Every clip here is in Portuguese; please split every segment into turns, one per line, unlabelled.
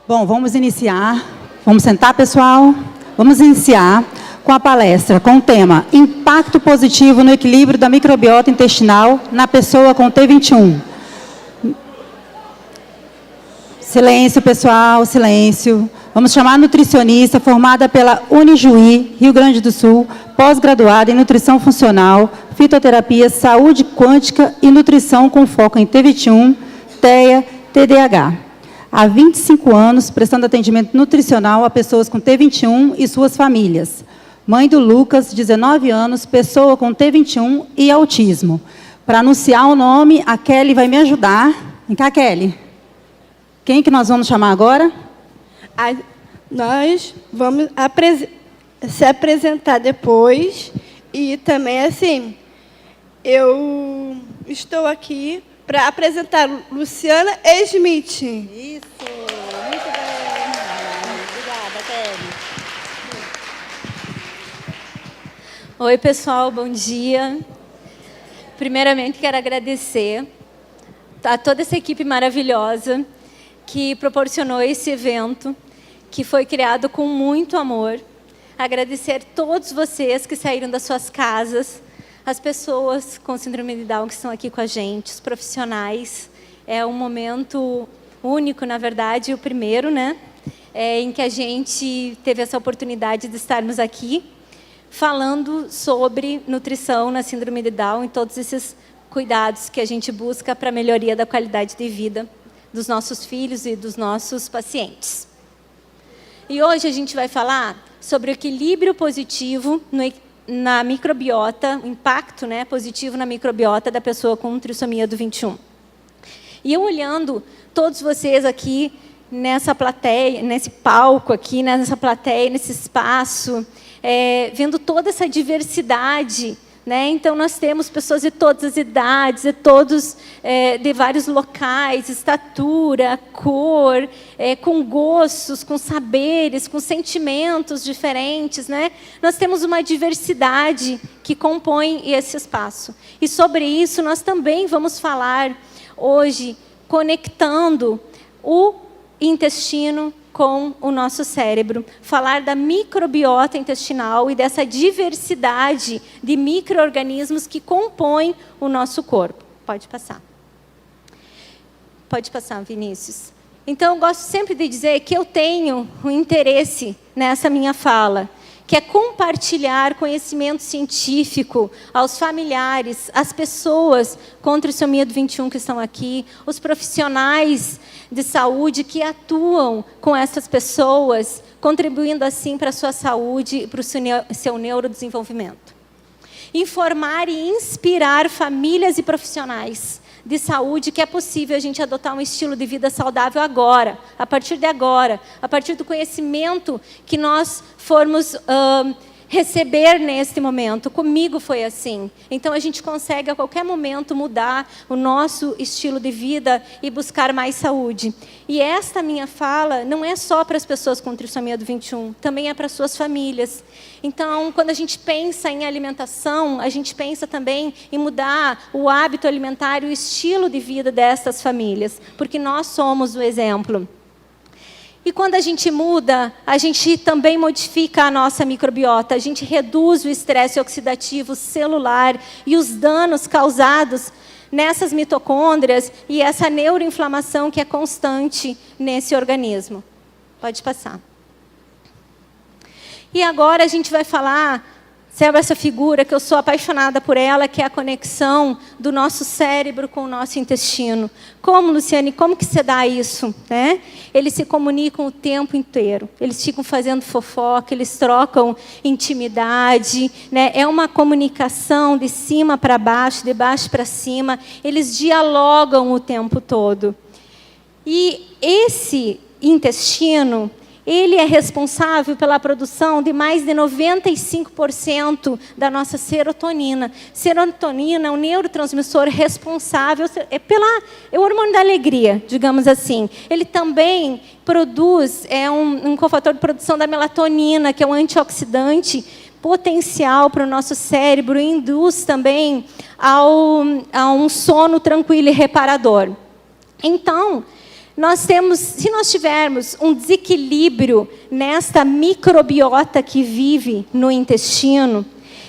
Bom, vamos iniciar. Vamos sentar, pessoal? Vamos iniciar com a palestra com o tema Impacto positivo no equilíbrio da microbiota intestinal na pessoa com T21. Silêncio, pessoal, silêncio. Vamos chamar a nutricionista formada pela Unijuí, Rio Grande do Sul, pós-graduada em nutrição funcional, fitoterapia, saúde quântica e nutrição com foco em T21, TEA, TDAH. Há 25 anos, prestando atendimento nutricional a pessoas com T21 e suas famílias. Mãe do Lucas, 19 anos, pessoa com T21 e autismo. Para anunciar o nome, a Kelly vai me ajudar. Vem cá, Kelly. Quem que nós vamos chamar agora?
Nós vamos se apresentar depois. E também, assim, eu estou aqui para apresentar Luciana Smith.
Isso, muito bem. Obrigada, Kelly.
Oi, pessoal, bom dia. Primeiramente, quero agradecer a toda essa equipe maravilhosa que proporcionou esse evento, que foi criado com muito amor. Agradecer a todos vocês que saíram das suas casas, as pessoas com síndrome de Down que estão aqui com a gente, os profissionais. É um momento único, na verdade, o primeiro, né? Em que a gente teve essa oportunidade de estarmos aqui falando sobre nutrição na síndrome de Down e todos esses cuidados que a gente busca para a melhoria da qualidade de vida dos nossos filhos e dos nossos pacientes. E hoje a gente vai falar sobre o equilíbrio positivo na microbiota, o impacto, né, positivo na microbiota da pessoa com trissomia do 21. E eu olhando todos vocês aqui nessa plateia, nesse palco aqui, nessa plateia, nesse espaço, vendo toda essa diversidade, né? Então, nós temos pessoas de todas as idades, de todos de vários locais, estatura, cor, com gostos, com saberes, com sentimentos diferentes, né? Nós temos uma diversidade que compõe esse espaço. E sobre isso, nós também vamos falar hoje, conectando o intestino com o nosso cérebro, falar da microbiota intestinal e dessa diversidade de micro-organismos que compõem o nosso corpo. Pode passar. Pode passar, Vinícius. Então, eu gosto sempre de dizer que eu tenho um interesse nessa minha fala, que é compartilhar conhecimento científico aos familiares, às pessoas com trissomia do 21 que estão aqui, os profissionais de saúde que atuam com essas pessoas, contribuindo assim para a sua saúde e para o seu neurodesenvolvimento. Informar e inspirar famílias e profissionais de saúde que é possível a gente adotar um estilo de vida saudável agora, a partir de agora, a partir do conhecimento que nós formos receber neste momento. Comigo foi assim. Então, a gente consegue a qualquer momento mudar o nosso estilo de vida e buscar mais saúde. E esta minha fala não é só para as pessoas com trissomia do 21, também é para as suas famílias. Então, quando a gente pensa em alimentação, a gente pensa também em mudar o hábito alimentar e o estilo de vida dessas famílias, porque nós somos o exemplo. E quando a gente muda, a gente também modifica a nossa microbiota, a gente reduz o estresse oxidativo celular e os danos causados nessas mitocôndrias e essa neuroinflamação que é constante nesse organismo. Pode passar. E agora a gente vai falar sobre essa figura que eu sou apaixonada por ela, que é a conexão do nosso cérebro com o nosso intestino. Como, Luciane, como que se dá isso, né? Eles se comunicam o tempo inteiro. Eles ficam fazendo fofoca, eles trocam intimidade, né? É uma comunicação de cima para baixo, de baixo para cima. Eles dialogam o tempo todo. E esse intestino, ele é responsável pela produção de mais de 95% da nossa serotonina. Serotonina é um neurotransmissor responsável, é o hormônio da alegria, digamos assim. Ele também produz, um cofator de produção da melatonina, que é um antioxidante potencial para o nosso cérebro, e induz também a um sono tranquilo e reparador. Então, se nós tivermos um desequilíbrio nesta microbiota que vive no intestino,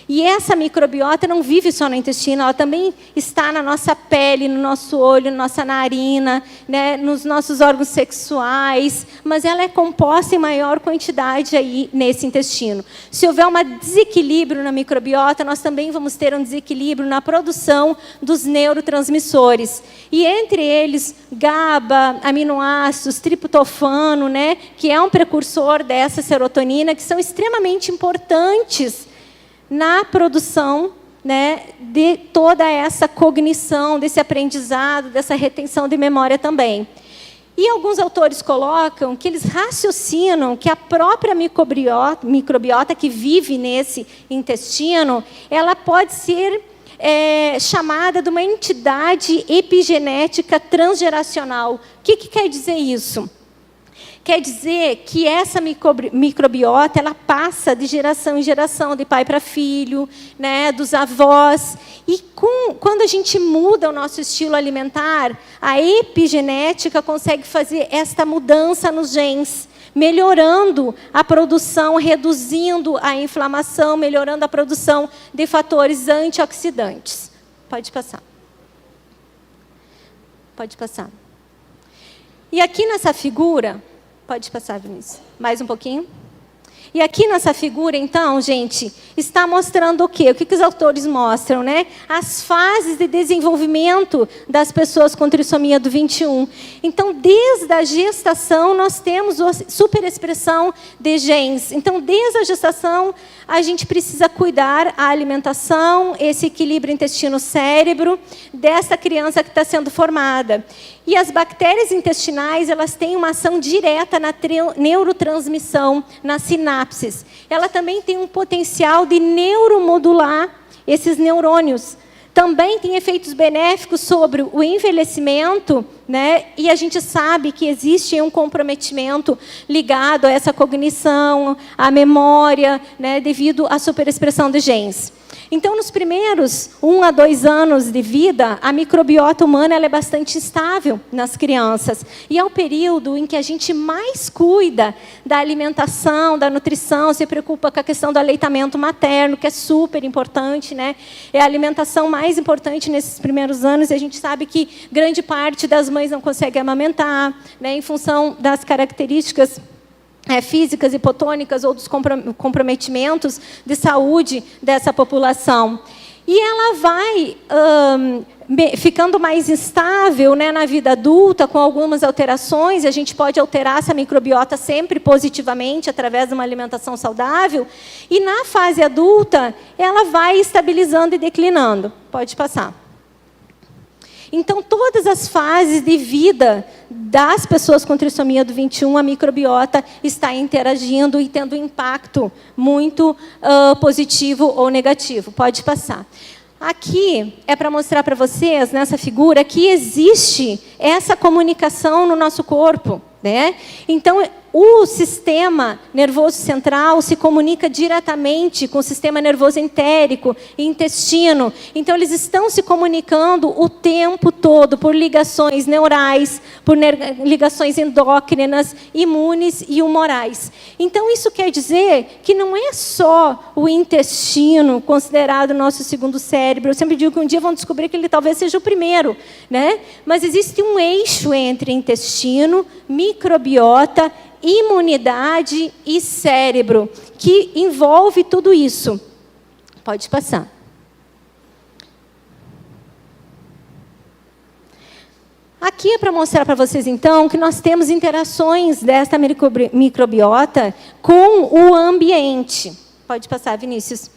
e essa microbiota não vive só no intestino, ela também está na nossa pele, no nosso olho, na nossa narina, né, nos nossos órgãos sexuais, mas ela é composta em maior quantidade aí nesse intestino. Se houver um desequilíbrio na microbiota, nós também vamos ter um desequilíbrio na produção dos neurotransmissores. E entre eles, GABA, aminoácidos, triptofano, né, que é um precursor dessa serotonina, que são extremamente importantes na produção, né, de toda essa cognição, desse aprendizado, dessa retenção de memória também. E alguns autores colocam que eles raciocinam que a própria microbiota que vive nesse intestino, ela pode ser chamada de uma entidade epigenética transgeracional. O que quer dizer isso? Quer dizer que essa microbiota ela passa de geração em geração, de pai para filho, né, dos avós. E quando a gente muda o nosso estilo alimentar, a epigenética consegue fazer esta mudança nos genes, melhorando a produção, reduzindo a inflamação, melhorando a produção de fatores antioxidantes. Pode passar. Pode passar. E aqui nessa figura... Pode passar, Vinícius. Mais um pouquinho. E aqui nessa figura, então, gente, está mostrando o quê? O que os autores mostram, né? As fases de desenvolvimento das pessoas com trissomia do 21. Então, desde a gestação, nós temos a superexpressão de genes. Então, desde a gestação, a gente precisa cuidar a alimentação, esse equilíbrio intestino-cérebro dessa criança que está sendo formada. E as bactérias intestinais, elas têm uma ação direta na neurotransmissão, nas sinapses. Ela também tem um potencial de neuromodular esses neurônios. Também tem efeitos benéficos sobre o envelhecimento, né? E a gente sabe que existe um comprometimento ligado a essa cognição, à memória, né? Devido à superexpressão de genes. Então, nos primeiros 1 a 2 anos de vida, a microbiota humana ela é bastante estável nas crianças. E é o período em que a gente mais cuida da alimentação, da nutrição, se preocupa com a questão do aleitamento materno, que é super importante, né? É a alimentação mais importante nesses primeiros anos. E a gente sabe que grande parte das mães não consegue amamentar, né? Em função das características físicas, hipotônicas ou dos comprometimentos de saúde dessa população. E ela vai ficando mais instável, né, na vida adulta, com algumas alterações. A gente pode alterar essa microbiota sempre positivamente, através de uma alimentação saudável. E, na fase adulta, ela vai estabilizando e declinando. Pode passar. Então, todas as fases de vida das pessoas com trissomia do 21, a microbiota está interagindo e tendo um impacto muito positivo ou negativo. Pode passar. Aqui é para mostrar para vocês, nessa figura, que existe essa comunicação no nosso corpo, né? Então, o sistema nervoso central se comunica diretamente com o sistema nervoso entérico e intestino. Então, eles estão se comunicando o tempo todo por ligações neurais, por ligações endócrinas, imunes e humorais. Então, isso quer dizer que não é só o intestino considerado o nosso segundo cérebro. Eu sempre digo que um dia vão descobrir que ele talvez seja o primeiro, né? Mas existe um eixo entre intestino, microbiota, imunidade e cérebro, que envolve tudo isso. Pode passar. Aqui é para mostrar para vocês, então, que nós temos interações desta microbiota com o ambiente. Pode passar, Vinícius.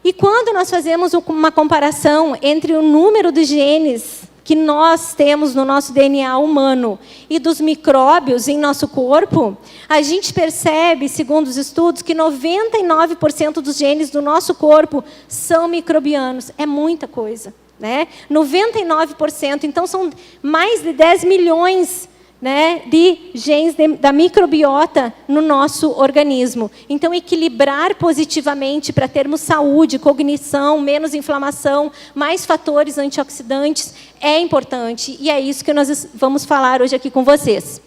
E quando nós fazemos uma comparação entre o número de genes que nós temos no nosso DNA humano e dos micróbios em nosso corpo, a gente percebe, segundo os estudos, que 99% dos genes do nosso corpo são microbianos. É muita coisa, né? 99%. Então, são mais de 10 milhões né, de genes da microbiota no nosso organismo. Então, equilibrar positivamente para termos saúde, cognição, menos inflamação, mais fatores antioxidantes é importante. E é isso que nós vamos falar hoje aqui com vocês.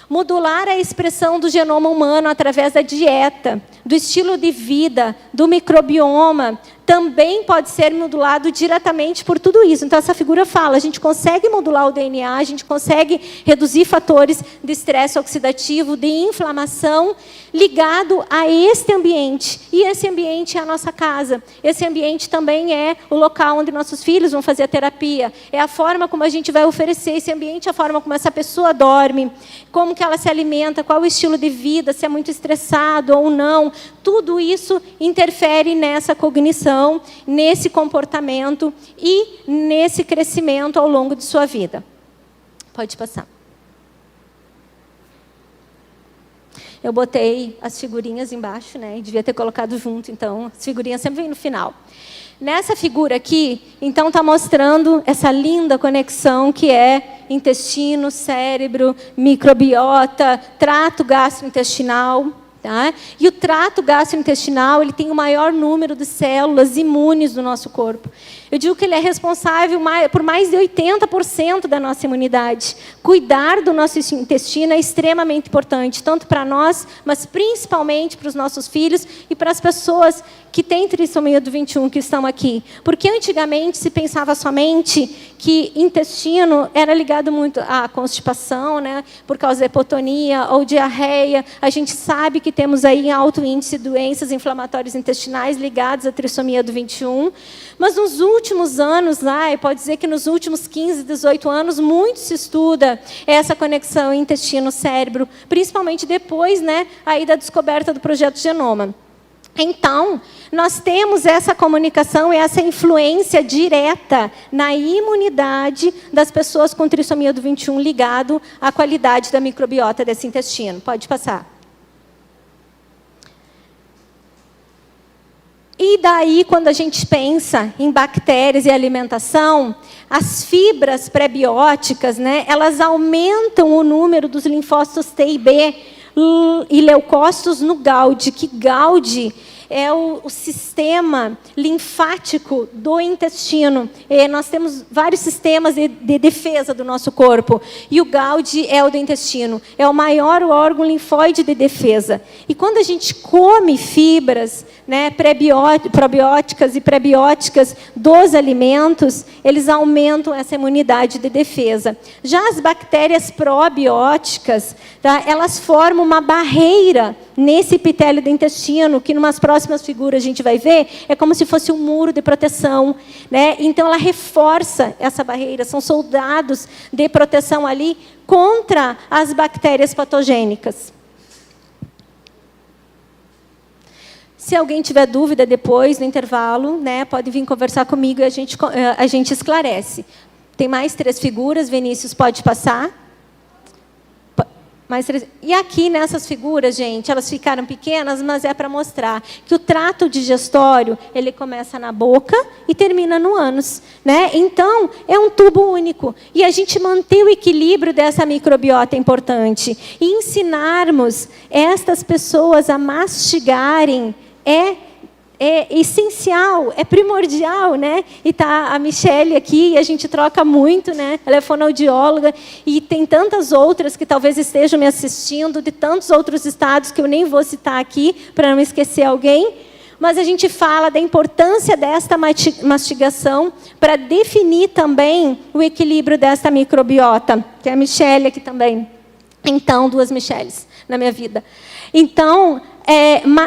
Modular a expressão do genoma humano através da dieta, do estilo de vida, do microbioma, também pode ser modulado diretamente por tudo isso. Então, essa figura fala, a gente consegue modular o DNA, a gente consegue reduzir fatores de estresse oxidativo, de inflamação, ligado a este ambiente. E esse ambiente é a nossa casa. Esse ambiente também é o local onde nossos filhos vão fazer a terapia. É a forma como a gente vai oferecer esse ambiente, a forma como essa pessoa dorme, como que ela se alimenta, qual o estilo de vida, se é muito estressado ou não. Tudo isso interfere nessa cognição, nesse comportamento e nesse crescimento ao longo de sua vida. Pode passar. Eu botei as figurinhas embaixo, né? E devia ter colocado junto, então as figurinhas sempre vêm no final. Nessa figura aqui, então, está mostrando essa linda conexão que é intestino, cérebro, microbiota, trato gastrointestinal. Tá? E o trato gastrointestinal, ele tem o maior número de células imunes do nosso corpo. Eu digo que ele é responsável por mais de 80% da nossa imunidade. Cuidar do nosso intestino é extremamente importante, tanto para nós, mas principalmente para os nossos filhos e para as pessoas que têm trissomia do 21, que estão aqui. Porque antigamente se pensava somente que intestino era ligado muito à constipação, né, por causa da hipotonia ou diarreia. A gente sabe que temos aí alto índice de doenças inflamatórias intestinais ligadas à trissomia do 21. Mas nos últimos anos, pode dizer que nos últimos 15, 18 anos, muito se estuda essa conexão intestino-cérebro, principalmente depois, né, aí da descoberta do Projeto Genoma. Então, nós temos essa comunicação e essa influência direta na imunidade das pessoas com trissomia do 21 ligado à qualidade da microbiota desse intestino. Pode passar. E daí, quando a gente pensa em bactérias e alimentação, as fibras pré-bióticas, né, elas aumentam o número dos linfócitos T e B e leucócitos no GALD, que GALD é o sistema linfático do intestino. Nós temos vários sistemas de defesa do nosso corpo. E o GALD é o do intestino. É o maior órgão linfóide de defesa. E quando a gente come fibras, né, probióticas e prebióticas dos alimentos, eles aumentam essa imunidade de defesa. Já as bactérias probióticas, tá, elas formam uma barreira nesse epitélio do intestino, que, numas próximas figuras, a gente vai ver, é como se fosse um muro de proteção, né? Então, ela reforça essa barreira, são soldados de proteção ali contra as bactérias patogênicas. Se alguém tiver dúvida depois, no intervalo, né, pode vir conversar comigo e a gente esclarece. Tem mais 3 figuras, Vinícius, pode passar. E aqui, nessas figuras, gente, elas ficaram pequenas, mas é para mostrar que o trato digestório, ele começa na boca e termina no ânus, né? Então, é um tubo único. E a gente manter o equilíbrio dessa microbiota é importante. E ensinarmos estas pessoas a mastigarem é essencial, é primordial, né? E tá a Michele aqui, e a gente troca muito, né? Ela é fonoaudióloga, e tem tantas outras que talvez estejam me assistindo, de tantos outros estados que eu nem vou citar aqui, para não esquecer alguém. Mas a gente fala da importância desta mastigação para definir também o equilíbrio desta microbiota, que é a Michele aqui também. Então, 2 Micheles na minha vida. Então,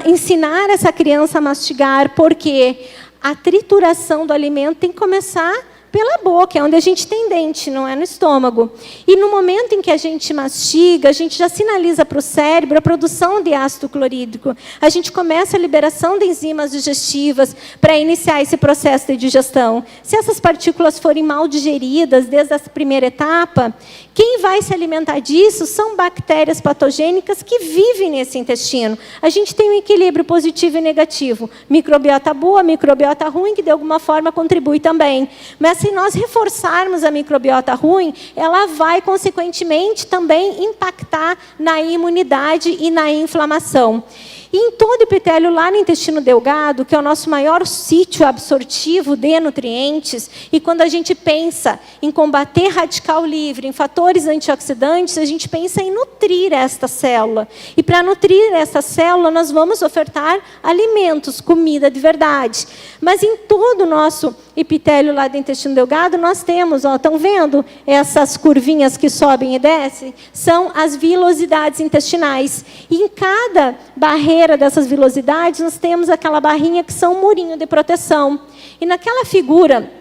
ensinar essa criança a mastigar, porque a trituração do alimento tem que começar pela boca, é onde a gente tem dente, não é no estômago. E no momento em que a gente mastiga, a gente já sinaliza para o cérebro a produção de ácido clorídrico. A gente começa a liberação de enzimas digestivas para iniciar esse processo de digestão. Se essas partículas forem mal digeridas desde a primeira etapa, quem vai se alimentar disso são bactérias patogênicas que vivem nesse intestino. A gente tem um equilíbrio positivo e negativo. Microbiota boa, microbiota ruim, que de alguma forma contribui também. Mas se nós reforçarmos a microbiota ruim, ela vai, consequentemente, também impactar na imunidade e na inflamação. E em todo o epitélio, lá no intestino delgado, que é o nosso maior sítio absortivo de nutrientes, e quando a gente pensa em combater radical livre, em fatores antioxidantes, a gente pensa em nutrir esta célula. E para nutrir essa célula, nós vamos ofertar alimentos, comida de verdade. Mas em todo o nosso epitélio lá do intestino delgado, nós temos, ó, estão vendo essas curvinhas que sobem e descem? São as vilosidades intestinais. E em cada barreira dessas vilosidades, nós temos aquela barrinha que são um murinho de proteção. E naquela figura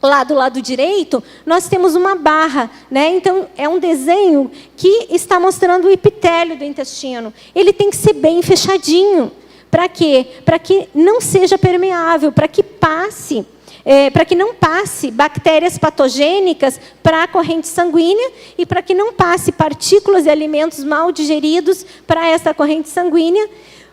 lá do lado direito, nós temos uma barra, né? Então, é um desenho que está mostrando o epitélio do intestino. Ele tem que ser bem fechadinho. Para quê? Para que não seja permeável, para que passe... para que não passe bactérias patogênicas para a corrente sanguínea e para que não passe partículas e alimentos mal digeridos para essa corrente sanguínea,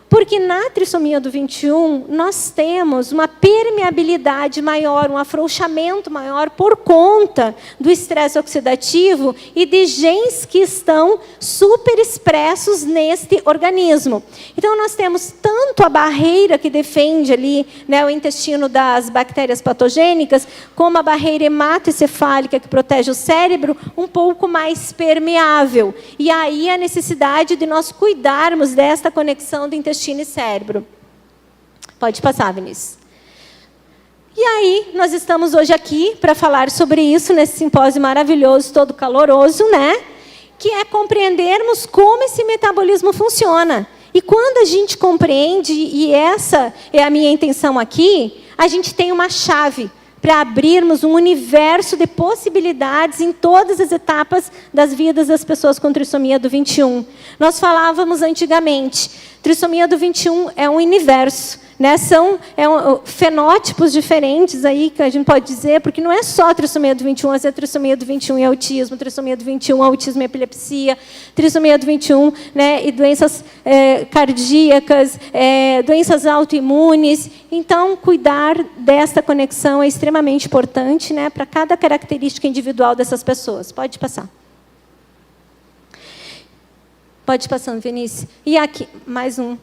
porque na trissomia do 21, nós temos uma permeabilidade maior, um afrouxamento maior por conta do estresse oxidativo e de genes que estão superexpressos neste organismo. Então, nós temos tanto a barreira que defende ali, né, o intestino das bactérias patogênicas, como a barreira hematoencefálica que protege o cérebro, um pouco mais permeável. E aí a necessidade de nós cuidarmos desta conexão do intestino e cérebro. Pode passar, Vinícius. E aí, nós estamos hoje aqui para falar sobre isso, nesse simpósio maravilhoso, todo caloroso, né? Que é compreendermos como esse metabolismo funciona. E quando a gente compreende, e essa é a minha intenção aqui, a gente tem uma chave para abrirmos um universo de possibilidades em todas as etapas das vidas das pessoas com trissomia do 21. Nós falávamos antigamente, trissomia do 21 é um universo, né? São fenótipos diferentes aí que a gente pode dizer, porque não é só trissomia do 21, mas é trissomia do 21 e autismo, trissomia do 21, autismo e epilepsia, trissomia do 21, né, e doenças cardíacas, doenças autoimunes. Então, cuidar desta conexão é extremamente importante, né, para cada característica individual dessas pessoas. Pode passar. Pode ir passando, Vinícius. E aqui, mais um.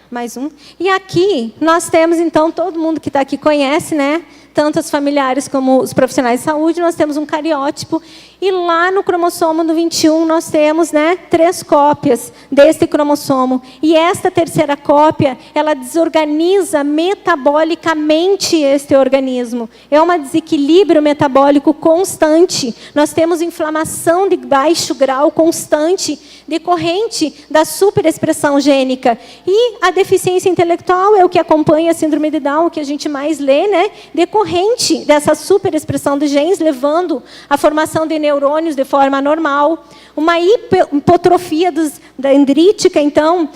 Mais um. E aqui, nós temos, então, todo mundo que está aqui conhece, né? Tanto os familiares como os profissionais de saúde, nós temos um cariótipo. E lá no cromossomo do 21, nós temos, né, 3 cópias desse cromossomo. E esta terceira cópia, ela desorganiza metabolicamente este organismo. É um desequilíbrio metabólico constante. Nós temos inflamação de baixo grau constante, decorrente da superexpressão gênica. E a deficiência intelectual é o que acompanha a síndrome de Down, que a gente mais lê, né? Decorrente dessa superexpressão de genes, levando à formação de neurônios de forma anormal. Uma hipotrofia dendrítica, então,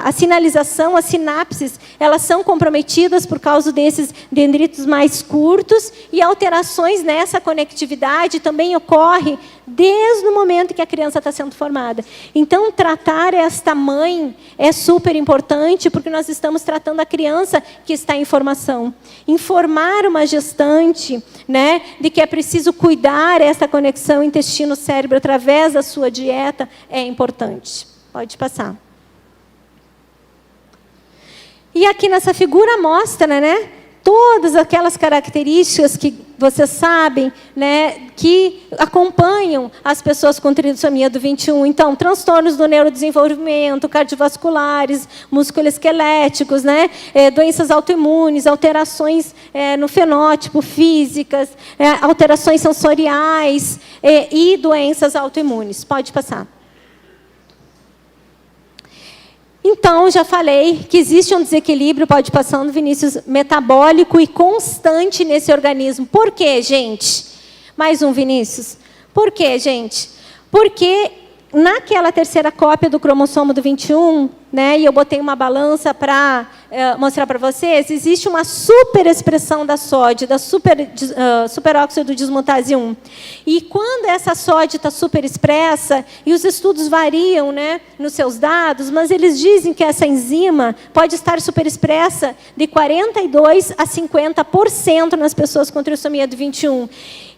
a sinalização, as sinapses, elas são comprometidas por causa desses dendritos mais curtos, e alterações nessa conectividade também ocorrem desde o momento que a criança está sendo formada. Então, tratar esta mãe é super importante, porque nós estamos tratando a criança que está em formação. Informar uma gestante, né, de que é preciso cuidar essa conexão intestino-cérebro através da sua dieta é importante. Pode passar. E aqui nessa figura mostra, né, todas aquelas características que vocês sabem, né, que acompanham as pessoas com trissomia do 21. Então, transtornos do neurodesenvolvimento, cardiovasculares, musculoesqueléticos, né, doenças autoimunes, alterações no fenótipo, físicas, alterações sensoriais e doenças autoimunes. Pode passar. Então, já falei que existe um desequilíbrio, pode ir passando, Vinícius, metabólico e constante nesse organismo. Por quê, gente? Mais um, Vinícius. Por quê, gente? Porque naquela terceira cópia do cromossomo do 21, né, e eu botei uma balança para mostrar para vocês, existe uma superexpressão da sódio, da superóxido dismutase 1. E quando essa sódio está superexpressa, e os estudos variam, né, nos seus dados, mas eles dizem que essa enzima pode estar superexpressa de 42% a 50% nas pessoas com trissomia do 21.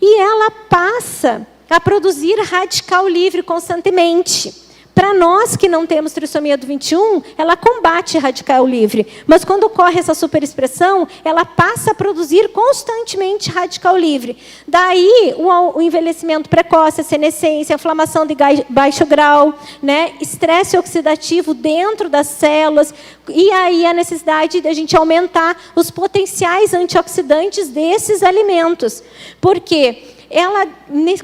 E ela passa a produzir radical livre constantemente. Para nós que não temos trissomia do 21, ela combate radical livre. Mas quando ocorre essa superexpressão, ela passa a produzir constantemente radical livre. Daí o envelhecimento precoce, a senescência, a inflamação de baixo grau, né, estresse oxidativo dentro das células, e aí a necessidade de a gente aumentar os potenciais antioxidantes desses alimentos. Por quê? Ela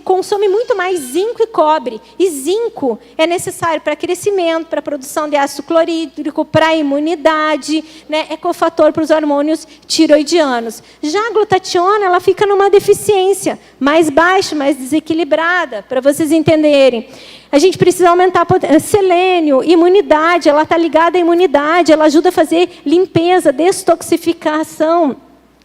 consome muito mais zinco e cobre. E zinco é necessário para crescimento, para a produção de ácido clorídrico, para a imunidade, né? É cofator para os hormônios tiroidianos. Já a glutationa, ela fica numa deficiência mais baixa, mais desequilibrada, para vocês entenderem. A gente precisa aumentar selênio, imunidade, ela está ligada à imunidade, ela ajuda a fazer limpeza, detoxificação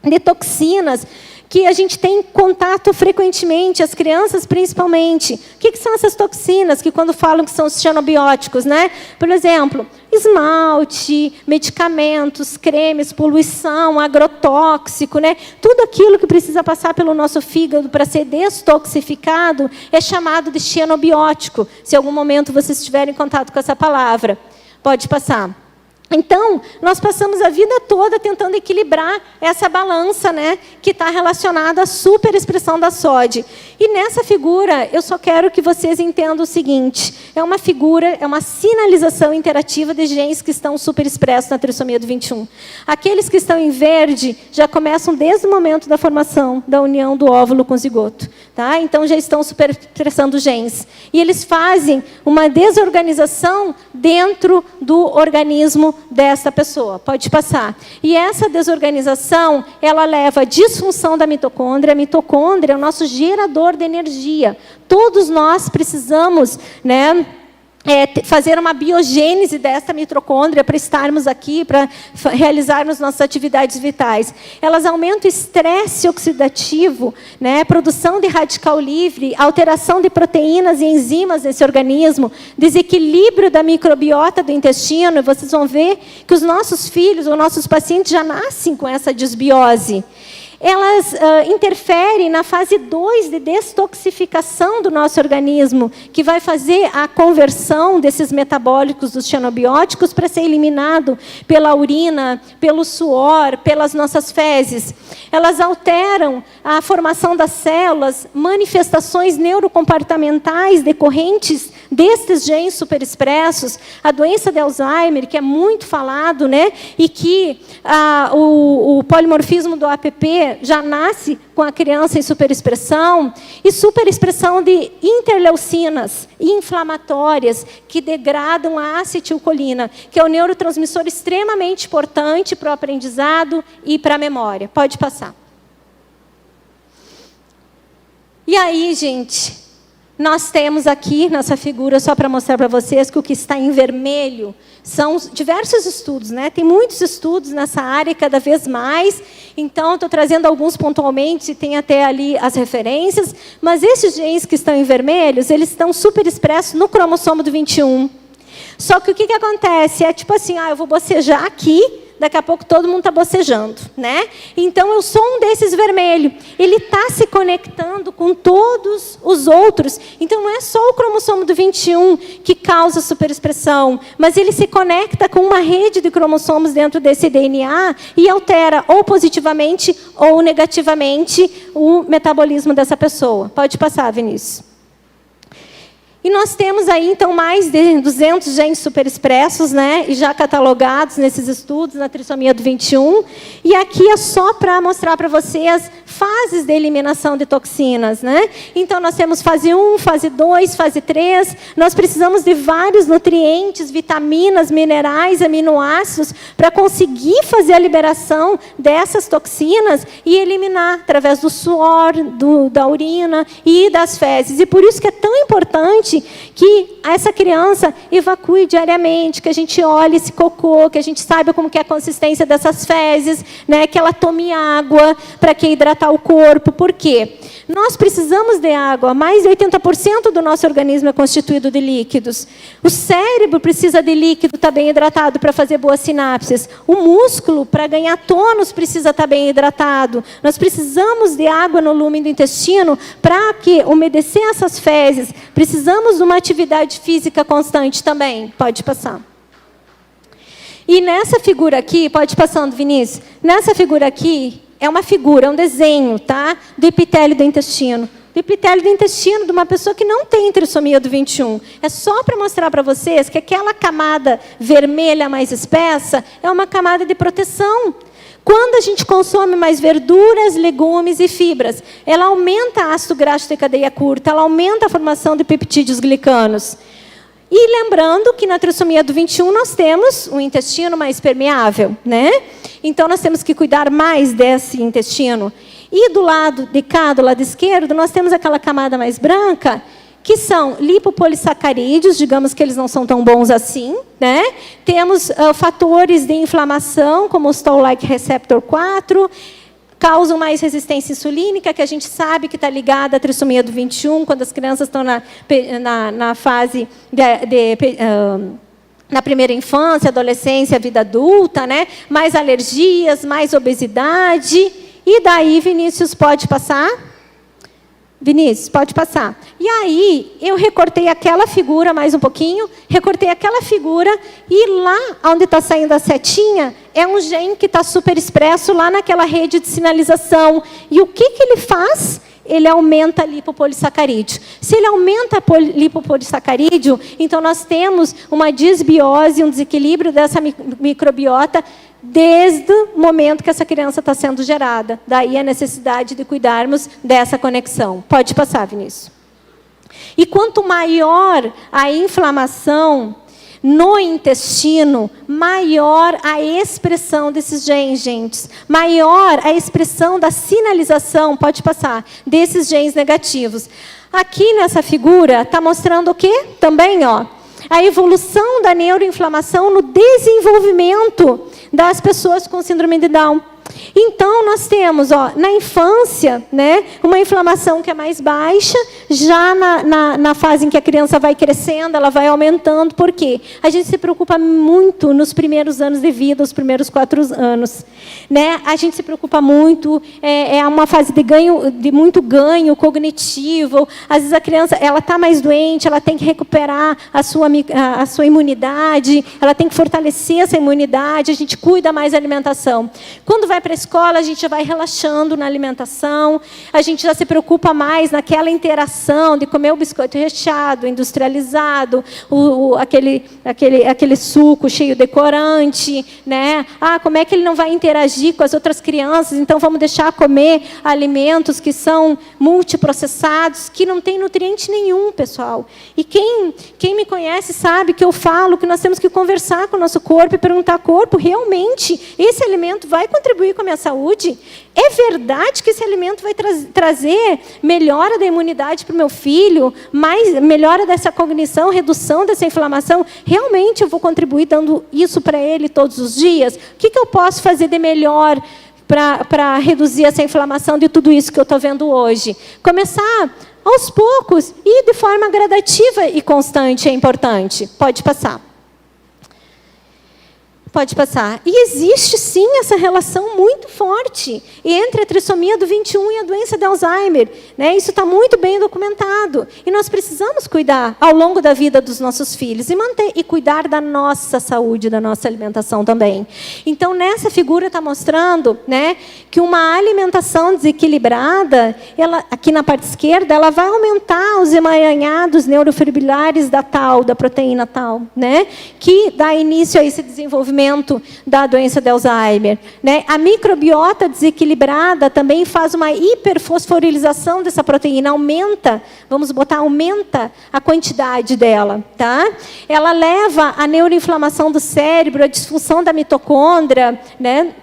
de toxinas, que a gente tem contato frequentemente, as crianças principalmente. O que são essas toxinas, que quando falam que são os xenobióticos, né? Por exemplo, esmalte, medicamentos, cremes, poluição, agrotóxico, né? Tudo aquilo que precisa passar pelo nosso fígado para ser detoxificado é chamado de xenobiótico, se em algum momento vocês estiverem em contato com essa palavra. Pode passar. Então, nós passamos a vida toda tentando equilibrar essa balança, né, que está relacionada à superexpressão da sódio. E nessa figura, eu só quero que vocês entendam o seguinte: é uma figura, é uma sinalização interativa de genes que estão superexpressos na trissomia do 21. Aqueles que estão em verde já começam desde o momento da formação, da união do óvulo com o zigoto. Tá? Então, já estão superexpressando genes. E eles fazem uma desorganização dentro do organismo dessa pessoa. Pode passar. E essa desorganização, ela leva à disfunção da mitocôndria. A mitocôndria é o nosso gerador de energia. Todos nós precisamos, né, fazer uma biogênese dessa mitocôndria para estarmos aqui, para realizarmos nossas atividades vitais. Elas aumentam o estresse oxidativo, né, produção de radical livre, alteração de proteínas e enzimas nesse organismo, desequilíbrio da microbiota do intestino. E vocês vão ver que os nossos filhos, ou nossos pacientes, já nascem com essa disbiose. Elas interferem na fase 2 de detoxificação do nosso organismo, que vai fazer a conversão desses metabólicos dos xenobióticos para ser eliminado pela urina, pelo suor, pelas nossas fezes. Elas alteram a formação das células, manifestações neurocomportamentais decorrentes destes genes superexpressos, a doença de Alzheimer, que é muito falado, né, e que o polimorfismo do APP já nasce com a criança em superexpressão, e superexpressão de interleucinas inflamatórias que degradam a acetilcolina, que é um neurotransmissor extremamente importante para o aprendizado e para a memória. Pode passar. E aí, gente, nós temos aqui nessa figura, só para mostrar para vocês que o que está em vermelho são diversos estudos, né? Tem muitos estudos nessa área, cada vez mais. Então, estou trazendo alguns pontualmente, tem até ali as referências. Mas esses genes que estão em vermelhos, eles estão superexpressos no cromossomo do 21. Só que o que acontece? É tipo assim, eu vou bocejar aqui, daqui a pouco todo mundo está bocejando, né? Então, eu sou um desses vermelhos. Ele está se conectando com todos os outros. Então, não é só o cromossomo do 21 que causa superexpressão, mas ele se conecta com uma rede de cromossomos dentro desse DNA e altera ou positivamente ou negativamente o metabolismo dessa pessoa. Pode passar, Vinícius. E nós temos aí, então, mais de 200 genes superexpressos, né, e já catalogados nesses estudos, na trissomia do 21. E aqui é só para mostrar para vocês fases de eliminação de toxinas, né? Então, nós temos fase 1, fase 2, fase 3. Nós precisamos de vários nutrientes, vitaminas, minerais, aminoácidos, para conseguir fazer a liberação dessas toxinas e eliminar através do suor, da urina e das fezes. E por isso que é tão importante importante que essa criança evacue diariamente, que a gente olhe esse cocô, que a gente saiba como que é a consistência dessas fezes, né? Que ela tome água para que hidratar o corpo. Por quê? Nós precisamos de água. Mais de 80% do nosso organismo é constituído de líquidos. O cérebro precisa de líquido, estar bem hidratado para fazer boas sinapses. O músculo, para ganhar tônus, precisa estar bem hidratado. Nós precisamos de água no lumen do intestino para que umedecer essas fezes. Precisamos de uma atividade física constante também. Pode passar. E nessa figura aqui, pode ir passando, Vinícius. Nessa figura aqui, é uma figura, é um desenho, tá? Do epitélio do intestino. Do epitélio do intestino de uma pessoa que não tem trissomia do 21. É só para mostrar para vocês que aquela camada vermelha mais espessa é uma camada de proteção. Quando a gente consome mais verduras, legumes e fibras, ela aumenta ácido graxo de cadeia curta, ela aumenta a formação de peptídeos glicanos. E lembrando que na trissomia do 21 nós temos um intestino mais permeável, né? Então nós temos que cuidar mais desse intestino. E do lado de cá, do lado esquerdo, nós temos aquela camada mais branca, que são lipopolissacarídeos, digamos que eles não são tão bons assim, né? Temos fatores de inflamação, como o Toll-like receptor 4, causam mais resistência insulínica, que a gente sabe que está ligada à trissomia do 21, quando as crianças estão na fase na primeira infância, adolescência, vida adulta, né? Mais alergias, mais obesidade. E daí, Vinícius, pode passar? Vinícius, pode passar. E aí, eu recortei aquela figura mais um pouquinho, recortei aquela figura, e lá onde está saindo a setinha, é um gene que está super expresso lá naquela rede de sinalização. E o que ele faz? Ele aumenta a lipopolissacarídeo. Se ele aumenta a lipopolissacarídeo, então nós temos uma disbiose, um desequilíbrio dessa microbiota desde o momento que essa criança está sendo gerada. Daí a necessidade de cuidarmos dessa conexão. Pode passar, Vinícius. E quanto maior a inflamação no intestino, maior a expressão desses genes, gente. Maior a expressão da sinalização, pode passar, desses genes negativos. Aqui nessa figura, está mostrando o quê? Também, ó, a evolução da neuroinflamação no desenvolvimento das pessoas com síndrome de Down. Então, nós temos, ó, na infância, né, uma inflamação que é mais baixa, já na fase em que a criança vai crescendo, ela vai aumentando. Por quê? A gente se preocupa muito nos primeiros anos de vida, os primeiros 4 anos. Né? A gente se preocupa muito, é uma fase de muito ganho cognitivo. Às vezes a criança está mais doente, ela tem que recuperar a sua imunidade, ela tem que fortalecer essa imunidade, a gente cuida mais da alimentação. Quando vai para a escola, a gente já vai relaxando na alimentação, a gente já se preocupa mais naquela interação de comer o biscoito recheado, industrializado, aquele suco cheio de corante, né? Como é que ele não vai interagir com as outras crianças? Então vamos deixar comer alimentos que são multiprocessados, que não tem nutriente nenhum, pessoal. E quem me conhece sabe que eu falo que nós temos que conversar com o nosso corpo e perguntar: corpo, realmente esse alimento vai contribuir com a minha saúde? É verdade que esse alimento vai trazer melhora da imunidade para o meu filho, melhora dessa cognição, redução dessa inflamação? Realmente eu vou contribuir dando isso para ele todos os dias? O que eu posso fazer de melhor para reduzir essa inflamação de tudo isso que eu estou vendo hoje? Começar aos poucos e de forma gradativa e constante é importante. Pode passar. Pode passar. E existe, sim, essa relação muito forte entre a trissomia do 21 e a doença de Alzheimer. Né? Isso está muito bem documentado. E nós precisamos cuidar ao longo da vida dos nossos filhos e cuidar da nossa saúde, da nossa alimentação também. Então, nessa figura está mostrando, né, que uma alimentação desequilibrada, aqui na parte esquerda, ela vai aumentar os emaranhados neurofibrilares da proteína tal, né, que dá início a esse desenvolvimento da doença de Alzheimer. Né? A microbiota desequilibrada também faz uma hiperfosforilização dessa proteína, aumenta a quantidade dela. Tá? Ela leva à neuroinflamação do cérebro, à disfunção da mitocôndria, né?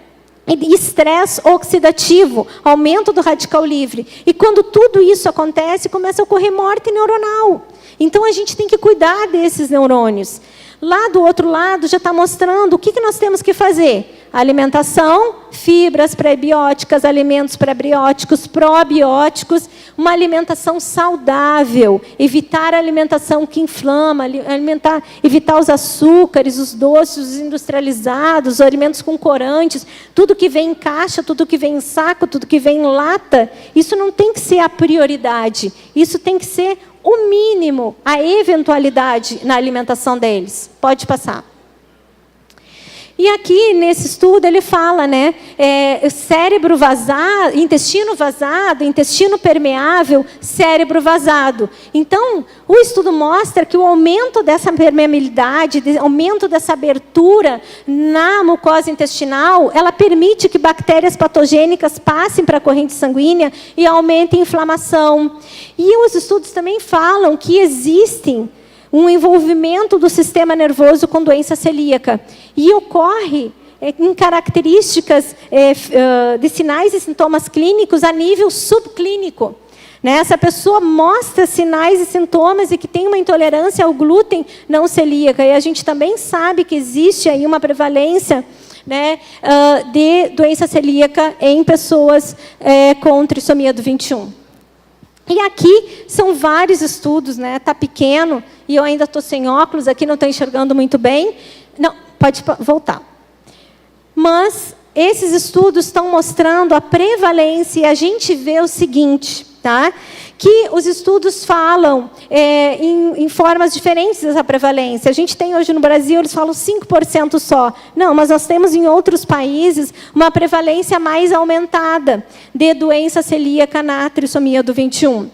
e estresse oxidativo, aumento do radical livre. E quando tudo isso acontece, começa a ocorrer morte neuronal. Então, a gente tem que cuidar desses neurônios. Lá do outro lado, já está mostrando o que nós temos que fazer. Alimentação, fibras pré-bióticas, alimentos pré-bióticos, probióticos, uma alimentação saudável, evitar a alimentação que inflama, evitar os açúcares, os doces, os industrializados, os alimentos com corantes, tudo que vem em caixa, tudo que vem em saco, tudo que vem em lata, isso não tem que ser a prioridade, isso tem que ser o mínimo, a eventualidade na alimentação deles. Pode passar. E aqui, nesse estudo, ele fala, né, cérebro vazado, intestino permeável, cérebro vazado. Então, o estudo mostra que o aumento dessa permeabilidade, aumento dessa abertura na mucosa intestinal, ela permite que bactérias patogênicas passem para a corrente sanguínea e aumentem a inflamação. E os estudos também falam que existem um envolvimento do sistema nervoso com doença celíaca. E ocorre em características de sinais e sintomas clínicos a nível subclínico. Né? Essa pessoa mostra sinais e sintomas e que tem uma intolerância ao glúten não celíaca. E a gente também sabe que existe aí uma prevalência, né, de doença celíaca em pessoas com trissomia do 21. E aqui são vários estudos, né? Está pequeno e eu ainda estou sem óculos, aqui não estou enxergando muito bem. Não, pode voltar. Mas esses estudos estão mostrando a prevalência e a gente vê o seguinte, tá? Que os estudos falam em formas diferentes dessa prevalência. A gente tem hoje no Brasil, eles falam 5% só. Não, mas nós temos em outros países uma prevalência mais aumentada de doença celíaca na trissomia do 21.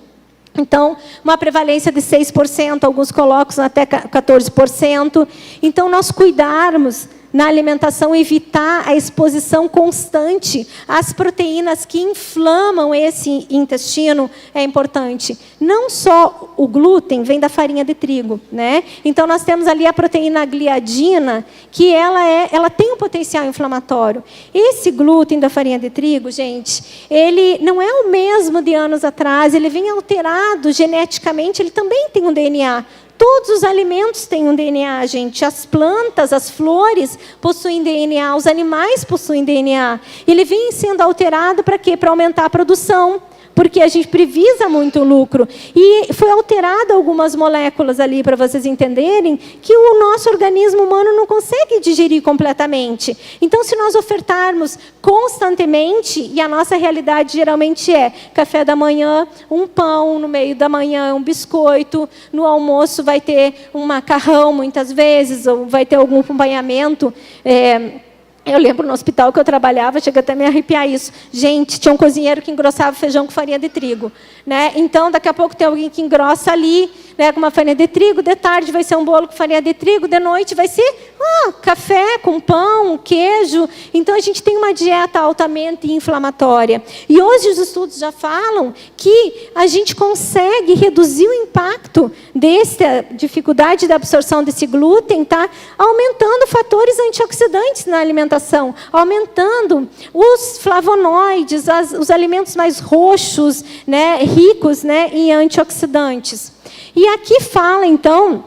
Então, uma prevalência de 6%, alguns colocam até 14%. Então, nós cuidarmos na alimentação, evitar a exposição constante às proteínas que inflamam esse intestino é importante. Não só o glúten vem da farinha de trigo, né? Então nós temos ali a proteína gliadina, que ela tem um potencial inflamatório. Esse glúten da farinha de trigo, gente, ele não é o mesmo de anos atrás, ele vem alterado geneticamente, ele também tem um DNA. Todos os alimentos têm um DNA, gente. As plantas, as flores possuem DNA, os animais possuem DNA. Ele vem sendo alterado para quê? Para aumentar a produção, porque a gente privisa muito o lucro. E foi alterado algumas moléculas ali, para vocês entenderem, que o nosso organismo humano não consegue digerir completamente. Então, se nós ofertarmos constantemente, e a nossa realidade geralmente é café da manhã, um pão, no meio da manhã um biscoito, no almoço vai ter um macarrão, muitas vezes, ou vai ter algum acompanhamento. Eu lembro no hospital que eu trabalhava, chega até a me arrepiar isso. Gente, tinha um cozinheiro que engrossava feijão com farinha de trigo. Né? Então, daqui a pouco tem alguém que engrossa ali, né, com uma farinha de trigo. De tarde vai ser um bolo com farinha de trigo. De noite vai ser café com pão, queijo. Então, a gente tem uma dieta altamente inflamatória. E hoje os estudos já falam que a gente consegue reduzir o impacto dessa dificuldade da absorção desse glúten, tá? Aumentando fatores antioxidantes na alimentação, aumentando os flavonoides, os alimentos mais roxos, né, ricos, né, em antioxidantes. E aqui fala, então,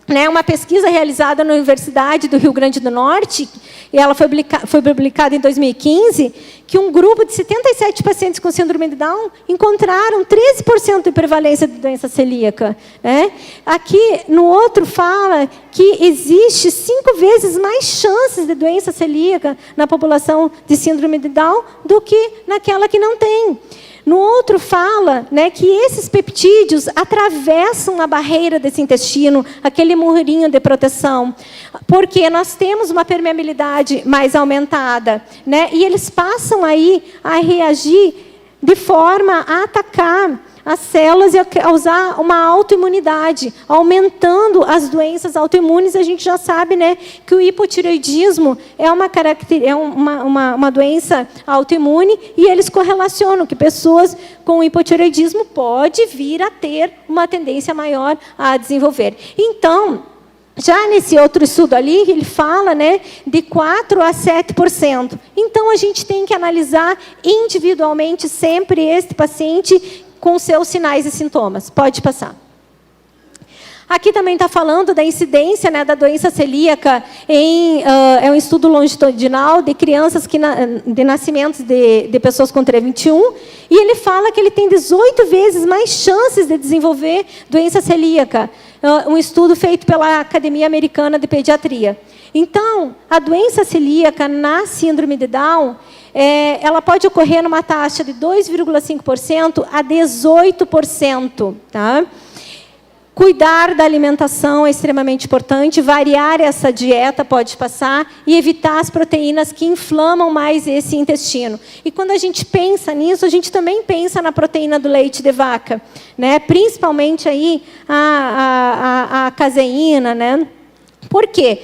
né, uma pesquisa realizada na Universidade do Rio Grande do Norte, e ela foi publicada em 2015, que um grupo de 77 pacientes com síndrome de Down encontraram 13% de prevalência de doença celíaca. Né? Aqui, no outro, fala que existe 5 vezes mais chances de doença celíaca na população de síndrome de Down do que naquela que não tem. No outro fala, né, que esses peptídeos atravessam a barreira desse intestino, aquele murinho de proteção, porque nós temos uma permeabilidade mais aumentada, né, e eles passam aí a reagir de forma a atacar as células e a causar uma autoimunidade, aumentando as doenças autoimunes. A gente já sabe, né, que o hipotireoidismo é uma doença autoimune, e eles correlacionam que pessoas com hipotireoidismo podem vir a ter uma tendência maior a desenvolver. Então, Já nesse outro estudo ali, ele fala, né, de 4% a 7%. Então, a gente tem que analisar individualmente sempre este paciente com seus sinais e sintomas. Pode passar. Aqui também está falando da incidência, né, da doença celíaca é um estudo longitudinal de crianças de nascimentos de pessoas com TRE21, e ele fala que ele tem 18 vezes mais chances de desenvolver doença celíaca. Um estudo feito pela Academia Americana de Pediatria. Então, a doença celíaca na síndrome de Down, ela pode ocorrer numa taxa de 2,5% a 18%. Tá? Cuidar da alimentação é extremamente importante, variar essa dieta, pode passar, e evitar as proteínas que inflamam mais esse intestino. E quando a gente pensa nisso, a gente também pensa na proteína do leite de vaca, né? Principalmente aí a caseína, né? Por quê?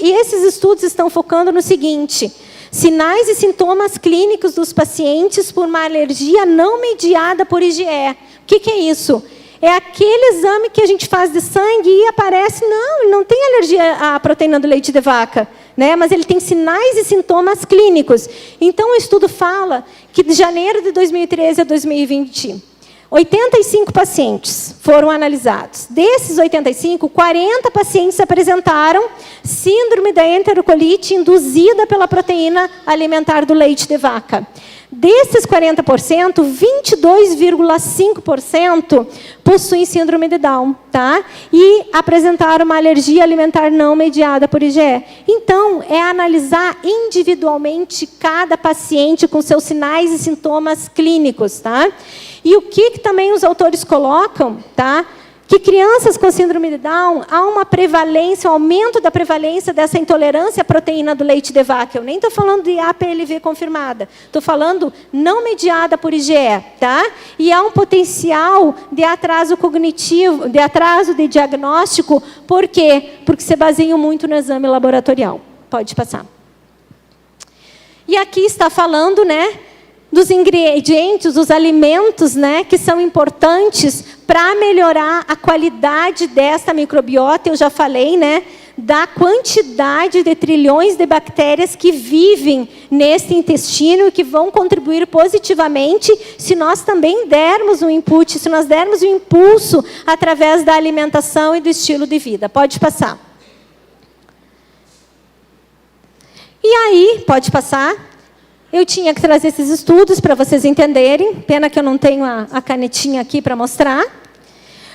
E esses estudos estão focando no seguinte: sinais e sintomas clínicos dos pacientes por uma alergia não mediada por IgE. O que é isso? É aquele exame que a gente faz de sangue e aparece, não, ele não tem alergia à proteína do leite de vaca, né? Mas ele tem sinais e sintomas clínicos. Então, o estudo fala que de janeiro de 2013 a 2020, 85 pacientes foram analisados. Desses 85, 40 pacientes apresentaram síndrome da enterocolite induzida pela proteína alimentar do leite de vaca. Desses 40%, 22,5% possuem síndrome de Down, tá? E apresentaram uma alergia alimentar não mediada por IgE. Então, é analisar individualmente cada paciente com seus sinais e sintomas clínicos, tá? E o que também os autores colocam, tá? Que crianças com síndrome de Down, há uma prevalência, um aumento da prevalência dessa intolerância à proteína do leite de vaca. Eu nem estou falando de APLV confirmada, estou falando não mediada por IgE, tá? E há um potencial de atraso cognitivo, de atraso de diagnóstico. Por quê? Porque se baseiam muito no exame laboratorial. Pode passar. E aqui está falando, né, dos ingredientes, dos alimentos, né, que são importantes para melhorar a qualidade dessa microbiota. Eu já falei, né, da quantidade de trilhões de bactérias que vivem nesse intestino e que vão contribuir positivamente se nós também dermos um input, se nós dermos um impulso através da alimentação e do estilo de vida. Pode passar. E aí, pode passar. Eu tinha que trazer esses estudos para vocês entenderem. Pena que eu não tenho a canetinha aqui para mostrar.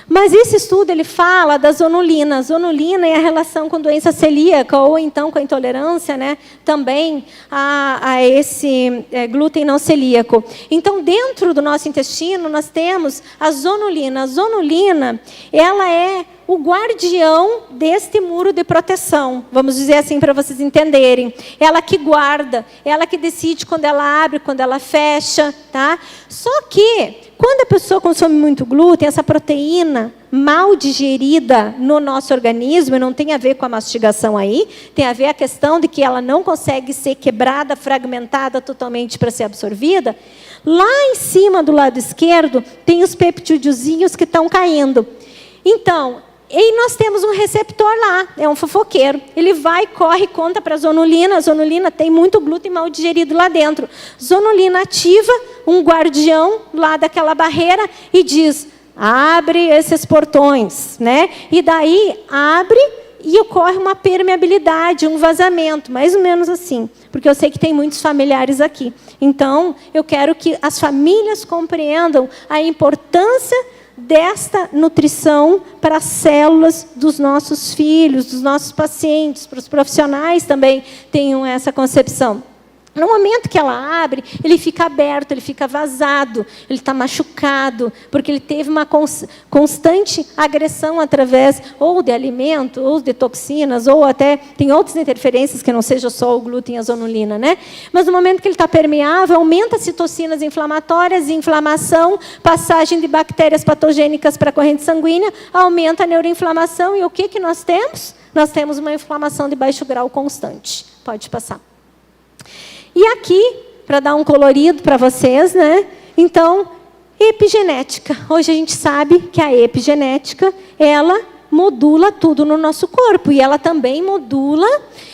Mas esse estudo ele fala da zonulina. A zonulina é a relação com doença celíaca ou então com a intolerância, né, também a esse glúten não celíaco. Então, dentro do nosso intestino, nós temos a zonulina. A zonulina, ela é o guardião deste muro de proteção, vamos dizer assim para vocês entenderem. Ela que guarda, ela que decide quando ela abre, quando ela fecha, tá? Só que, quando a pessoa consome muito glúten, essa proteína mal digerida no nosso organismo, e não tem a ver com a mastigação aí, tem a ver a questão de que ela não consegue ser quebrada, fragmentada totalmente para ser absorvida. Lá em cima, do lado esquerdo, tem os peptídeozinhos que estão caindo. Então, e nós temos um receptor lá, é um fofoqueiro. Ele vai, corre, conta para a zonulina. A zonulina tem muito glúten mal digerido lá dentro. Zonulina ativa um guardião lá daquela barreira e diz: abre esses portões, né? E daí abre e ocorre uma permeabilidade, um vazamento, mais ou menos assim. Porque eu sei que tem muitos familiares aqui. Então, eu quero que as famílias compreendam a importância desta nutrição para as células dos nossos filhos, dos nossos pacientes, para os profissionais também tenham essa concepção. No momento que ela abre, ele fica aberto, ele fica vazado, ele está machucado, porque ele teve uma constante agressão através ou de alimento, ou de toxinas, ou até tem outras interferências que não seja só o glúten e a zonulina, né? Mas no momento que ele está permeável, aumenta as citocinas inflamatórias, inflamação, passagem de bactérias patogênicas para a corrente sanguínea, aumenta a neuroinflamação, e o que nós temos? Nós temos uma inflamação de baixo grau constante. Pode passar. E aqui, para dar um colorido para vocês, né? Então, epigenética. Hoje a gente sabe que a epigenética, ela modula tudo no nosso corpo. E ela também modula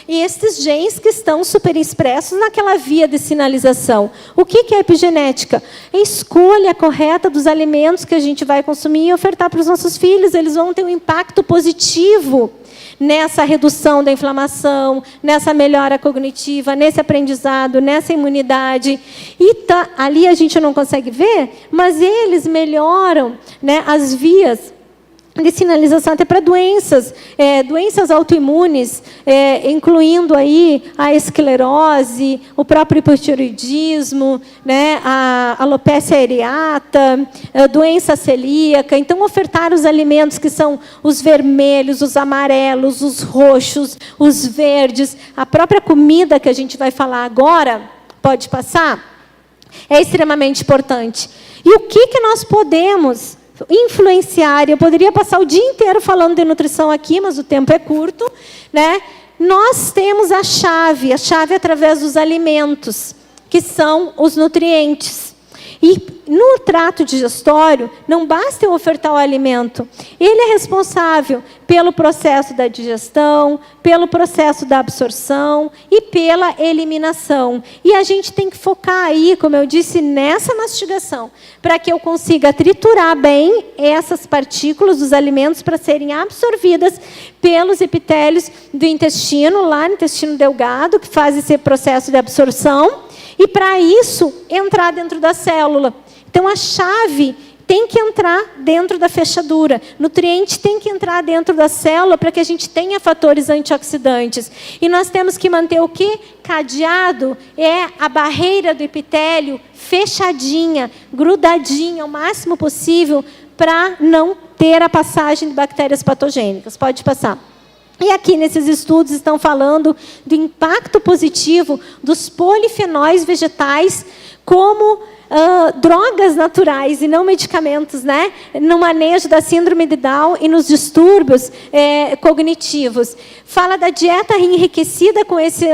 estes genes que estão superexpressos naquela via de sinalização. O que é epigenética? É a escolha correta dos alimentos que a gente vai consumir e ofertar para os nossos filhos. Eles vão ter um impacto positivo nessa redução da inflamação, nessa melhora cognitiva, nesse aprendizado, nessa imunidade. E ali a gente não consegue ver, mas eles melhoram, né, as vias de sinalização até para doenças, doenças autoimunes, incluindo aí a esclerose, o próprio hipotireoidismo, né, a alopecia areata, a doença celíaca. Então, ofertar os alimentos que são os vermelhos, os amarelos, os roxos, os verdes, a própria comida que a gente vai falar agora, pode passar, é extremamente importante. E o que nós podemos influenciar? Eu poderia passar o dia inteiro falando de nutrição aqui, mas o tempo é curto, né? Nós temos a chave através dos alimentos, que são os nutrientes. E no trato digestório, não basta eu ofertar o alimento. Ele é responsável pelo processo da digestão, pelo processo da absorção e pela eliminação. E a gente tem que focar aí, como eu disse, nessa mastigação, para que eu consiga triturar bem essas partículas dos alimentos para serem absorvidas pelos epitélios do intestino, lá no intestino delgado, que faz esse processo de absorção. E, para isso, entrar dentro da célula. Então, a chave tem que entrar dentro da fechadura. Nutriente tem que entrar dentro da célula para que a gente tenha fatores antioxidantes. E nós temos que manter o quê? Cadeado é a barreira do epitélio fechadinha, grudadinha, o máximo possível, para não ter a passagem de bactérias patogênicas. Pode passar. E aqui, nesses estudos, estão falando do impacto positivo dos polifenóis vegetais como drogas naturais e não medicamentos, né? No manejo da síndrome de Down e nos distúrbios cognitivos. Fala da dieta enriquecida com esses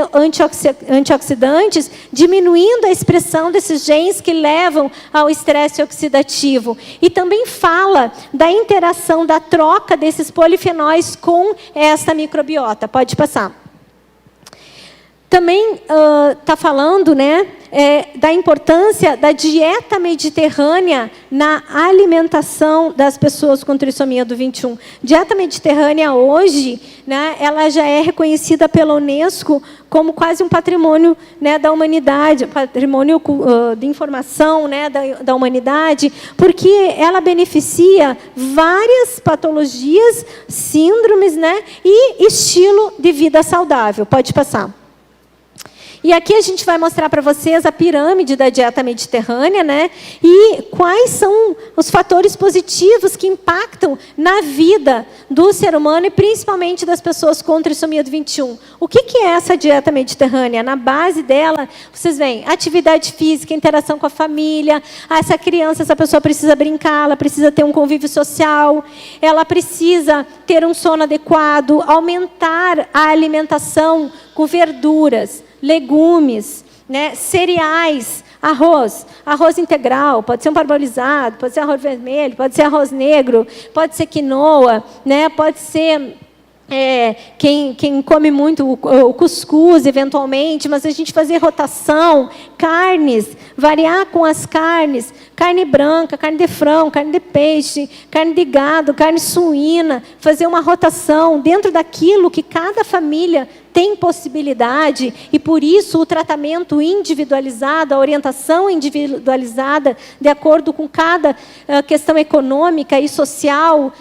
antioxidantes, diminuindo a expressão desses genes que levam ao estresse oxidativo. E também fala da interação, da troca desses polifenóis com essa microbiota. Pode passar. Também está falando, né, da importância da dieta mediterrânea na alimentação das pessoas com trissomia do 21. Dieta mediterrânea hoje, né, ela já é reconhecida pela Unesco como quase um patrimônio, né, da humanidade, patrimônio de informação, né, da humanidade, porque ela beneficia várias patologias, síndromes, né, e estilo de vida saudável. Pode passar. E aqui a gente vai mostrar para vocês a pirâmide da dieta mediterrânea, né? E quais são os fatores positivos que impactam na vida do ser humano e principalmente das pessoas com trissomia do 21. O que é essa dieta mediterrânea? Na base dela, vocês veem, atividade física, interação com a família. Essa criança, essa pessoa precisa brincar, ela precisa ter um convívio social, ela precisa ter um sono adequado, aumentar a alimentação com verduras, legumes, né, cereais, arroz integral, pode ser um parbolizado, pode ser arroz vermelho, pode ser arroz negro, pode ser quinoa, né, pode ser quem come muito o cuscuz, eventualmente, mas a gente fazer rotação, carnes, variar com as carnes, carne branca, carne de frango, carne de peixe, carne de gado, carne suína, fazer uma rotação dentro daquilo que cada família tem possibilidade, e por isso o tratamento individualizado, a orientação individualizada, de acordo com cada questão econômica e social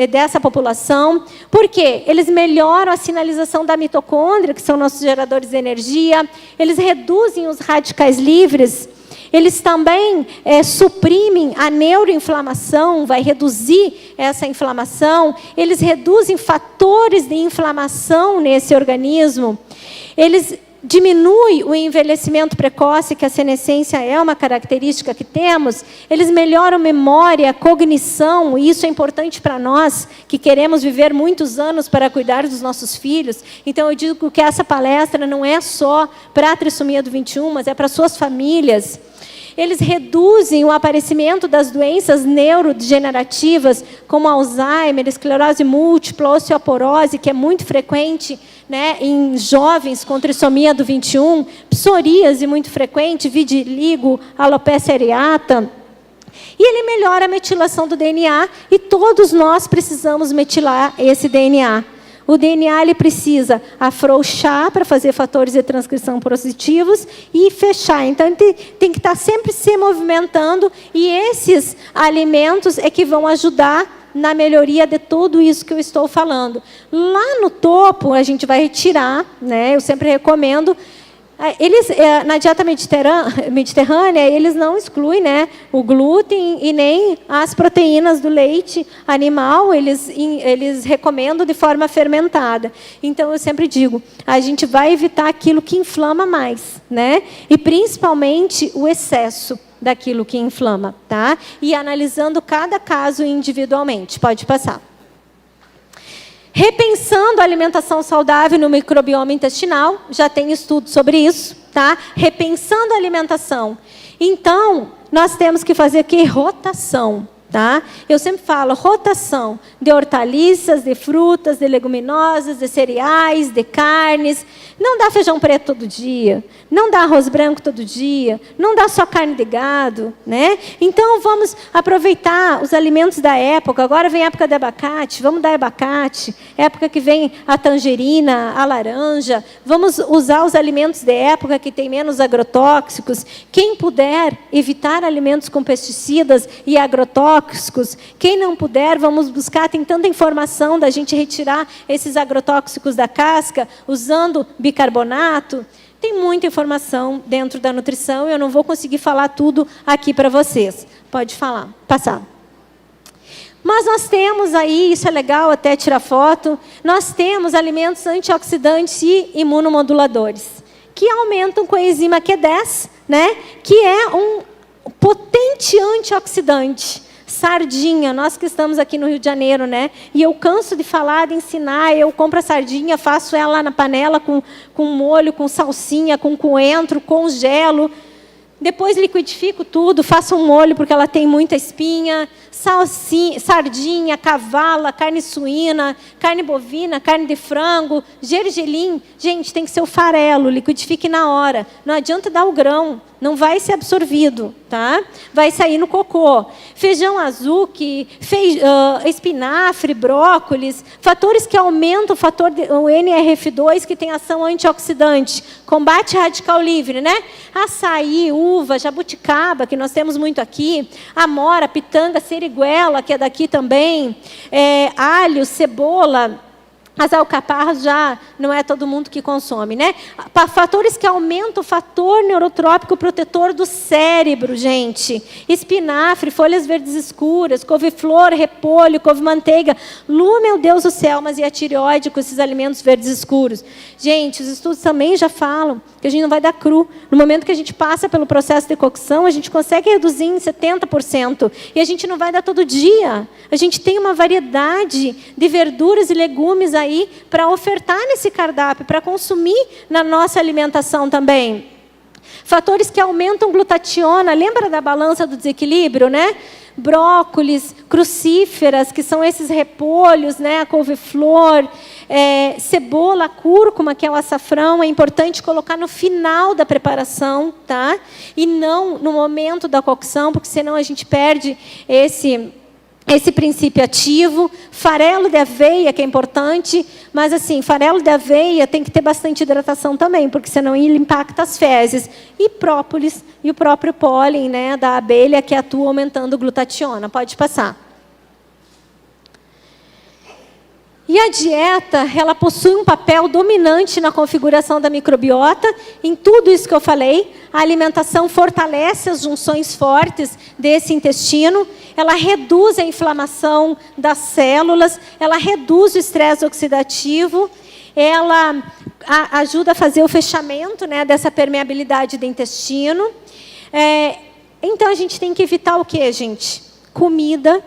dessa população. Por quê? Eles melhoram a sinalização da mitocôndria, que são nossos geradores de energia, eles reduzem os radicais livres, eles também suprimem a neuroinflamação, vai reduzir essa inflamação, eles reduzem fatores de inflamação nesse organismo, eles diminuem o envelhecimento precoce, que a senescência é uma característica que temos, eles melhoram a memória, a cognição, e isso é importante para nós, que queremos viver muitos anos para cuidar dos nossos filhos. Então, eu digo que essa palestra não é só para a trissomia do 21, mas é para suas famílias. eles reduzem o aparecimento das doenças neurodegenerativas, como Alzheimer, esclerose múltipla, osteoporose, que é muito frequente, né, em jovens com trissomia do 21, psoríase muito frequente, vitiligo, alopecia areata. E ele melhora a metilação do DNA, e todos nós precisamos metilar esse DNA. O DNA ele precisa afrouxar para fazer fatores de transcrição positivos e fechar. Então, ele tem que estar sempre se movimentando, e esses alimentos é que vão ajudar na melhoria de tudo isso que eu estou falando. Lá no topo, a gente vai retirar, né? Eu sempre recomendo. Eles, na dieta mediterrânea, eles não excluem, né, o glúten e nem as proteínas do leite animal, eles recomendam de forma fermentada. Então, eu sempre digo, a gente vai evitar aquilo que inflama mais, né? E principalmente o excesso daquilo que inflama, tá? E analisando cada caso individualmente. Pode passar. Repensando a alimentação saudável no microbioma intestinal, já tem estudo sobre isso, tá? Repensando a alimentação. Então, nós temos que fazer aqui rotação, tá? Eu sempre falo rotação de hortaliças, de frutas, de leguminosas, de cereais, de carnes. Não dá feijão preto todo dia, não dá arroz branco todo dia, não dá só carne de gado, né? Então, vamos aproveitar os alimentos da época. Agora vem a época de abacate, vamos dar abacate. Época que vem a tangerina, a laranja. Vamos usar os alimentos de época que tem menos agrotóxicos. Quem puder evitar alimentos com pesticidas e agrotóxicos, quem não puder, vamos buscar. Tem tanta informação da gente retirar esses agrotóxicos da casca, usando bicarbonato. Tem muita informação dentro da nutrição e eu não vou conseguir falar tudo aqui para vocês. Pode falar, passar. Mas nós temos aí, isso é legal até tirar foto, nós temos alimentos antioxidantes e imunomoduladores, que aumentam com a enzima Q10, né? Que é um potente antioxidante. Sardinha, nós que estamos aqui no Rio de Janeiro, né? E eu canso de falar, de ensinar, eu compro a sardinha, faço ela lá na panela com molho, com salsinha, com coentro, congelo. Depois liquidifico tudo, faço um molho porque ela tem muita espinha. Sardinha, cavala, carne suína, carne bovina, carne de frango, gergelim. Gente, tem que ser o farelo, liquidifique na hora. Não adianta dar o grão, não vai ser absorvido, tá? Vai sair no cocô. Feijão azuki, espinafre, brócolis, fatores que aumentam o NRF2, que tem ação antioxidante, combate radical livre, né? Açaí, uva, jabuticaba, que nós temos muito aqui, amora, pitanga, seriguela, que é daqui também, alho, cebola. As alcaparras já não é todo mundo que consome, né? Fatores que aumentam o fator neurotrópico protetor do cérebro, gente. Espinafre, folhas verdes escuras, couve-flor, repolho, couve-manteiga. Meu Deus do céu, mas e a tireoide com esses alimentos verdes escuros? Gente, os estudos também já falam que a gente não vai dar cru. No momento que a gente passa pelo processo de cocção, a gente consegue reduzir em 70%. E a gente não vai dar todo dia. A gente tem uma variedade de verduras e legumes aí para ofertar nesse cardápio, para consumir na nossa alimentação também. Fatores que aumentam glutationa, lembra da balança do desequilíbrio, né? Brócolis, crucíferas, que são esses repolhos, né? A couve-flor, cebola, cúrcuma, que é o açafrão, é importante colocar no final da preparação, tá? E não no momento da cocção, porque senão a gente perde esse princípio ativo. Farelo de aveia, que é importante, mas assim, farelo de aveia tem que ter bastante hidratação também, porque senão ele impacta as fezes. E própolis e o próprio pólen, né, da abelha, que atua aumentando o glutationa. Pode passar. E a dieta, ela possui um papel dominante na configuração da microbiota. Em tudo isso que eu falei, a alimentação fortalece as junções fortes desse intestino, ela reduz a inflamação das células, ela reduz o estresse oxidativo, ela ajuda a fazer o fechamento, né, dessa permeabilidade do intestino. Então, a gente tem que evitar o quê, gente? Comida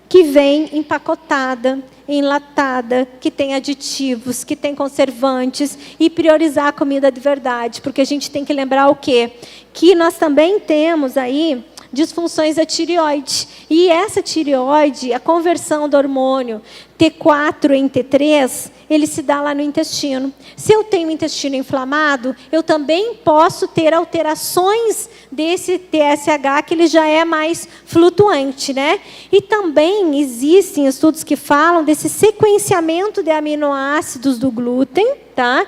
que vem empacotada, enlatada, que tem aditivos, que tem conservantes, e priorizar a comida de verdade, porque a gente tem que lembrar o quê? Que nós também temos aí disfunções da tireoide. E essa tireoide, a conversão do hormônio T4 em T3, ele se dá lá no intestino. Se eu tenho o intestino inflamado, eu também posso ter alterações desse TSH, que ele já é mais flutuante, né? E também existem estudos que falam desse sequenciamento de aminoácidos do glúten, tá?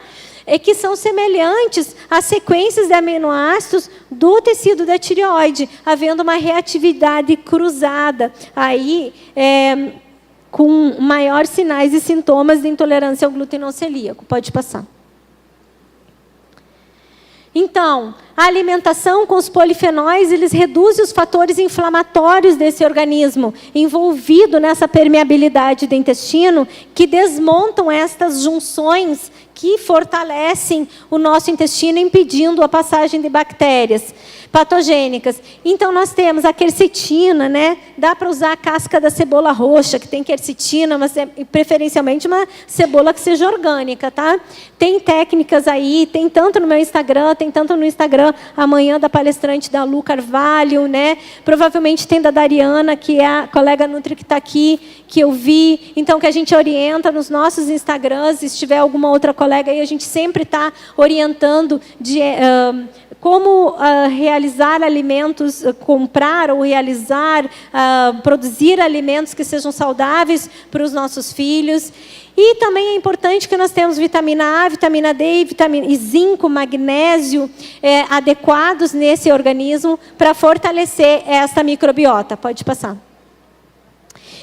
Que são semelhantes às sequências de aminoácidos do tecido da tireoide, havendo uma reatividade cruzada aí, com maiores sinais e sintomas de intolerância ao glúten não celíaco. Pode passar. Então, a alimentação com os polifenóis, eles reduzem os fatores inflamatórios desse organismo, envolvido nessa permeabilidade do intestino, que desmontam estas junções que fortalecem o nosso intestino, impedindo a passagem de bactérias patogênicas. Então, nós temos a quercetina, né? Dá para usar a casca da cebola roxa, que tem quercetina, mas preferencialmente uma cebola que seja orgânica, tá? Tem técnicas aí, tem tanto no meu Instagram, tem tanto no Instagram amanhã da palestrante da Lu Carvalho, né? Provavelmente tem da Dariana, que é a colega Nutri que está aqui, que eu vi. Então, que a gente orienta nos nossos Instagrams, se tiver alguma outra colega aí, a gente sempre está orientando de como realizar alimentos, comprar ou realizar, produzir alimentos que sejam saudáveis para os nossos filhos. E também é importante que nós temos vitamina A, vitamina D e zinco, magnésio adequados nesse organismo para fortalecer esta microbiota. Pode passar.